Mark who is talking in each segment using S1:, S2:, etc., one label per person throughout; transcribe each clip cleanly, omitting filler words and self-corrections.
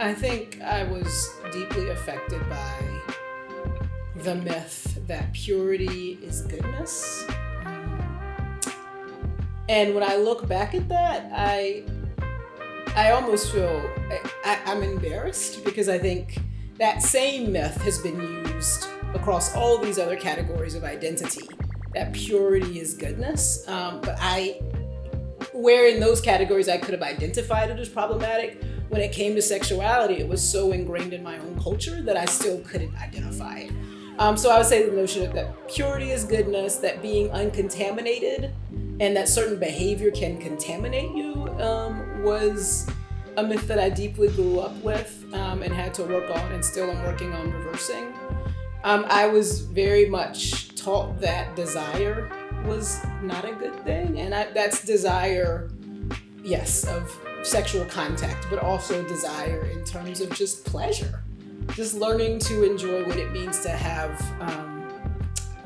S1: I think I was deeply affected by the myth that purity is goodness. And when I look back at that, I almost feel I'm embarrassed, because I think that same myth has been used across all these other categories of identity, that purity is goodness. But where in those categories I could have identified it as problematic, when it came to sexuality, it was so ingrained in my own culture that I still couldn't identify it. So I would say the notion that purity is goodness, that being uncontaminated and that certain behavior can contaminate you was a myth that I deeply grew up with and had to work on, and still am working on reversing. I was very much taught that desire was not a good thing, and that's desire, yes, of sexual contact, but also desire in terms of just pleasure, just learning to enjoy what it means to have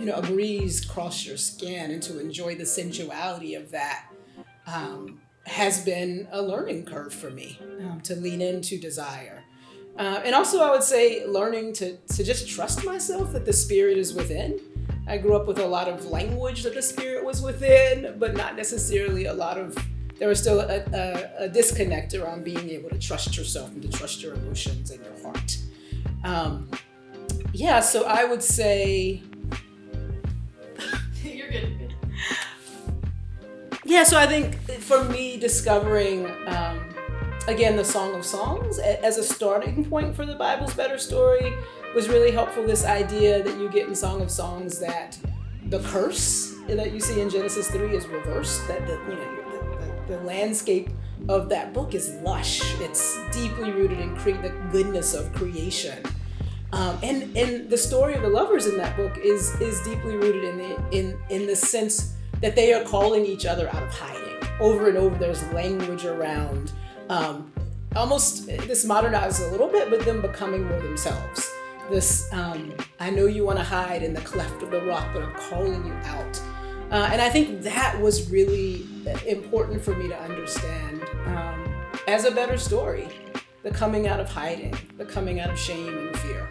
S1: a breeze cross your skin, and to enjoy the sensuality of that has been a learning curve for me, to lean into desire. And also I would say learning to just trust myself that the spirit is within. I grew up with a lot of language that the spirit was within, but not necessarily there was still a disconnect around being able to trust yourself and to trust your emotions and your heart. So I would say...
S2: You're good.
S1: Yeah, so I think for me, discovering, again, the Song of Songs as a starting point for the Bible's better story was really helpful. This idea that you get in Song of Songs that the curse that you see in Genesis 3 is reversed, that the landscape of that book is lush. It's deeply rooted in the goodness of creation. And the story of the lovers in that book is deeply rooted in the sense that they are calling each other out of hiding. Over and over, there's language around almost this modernized a little bit, but them becoming more themselves. This, I know you want to hide in the cleft of the rock, but I'm calling you out. And I think that was really important for me to understand as a better story, the coming out of hiding, the coming out of shame and fear.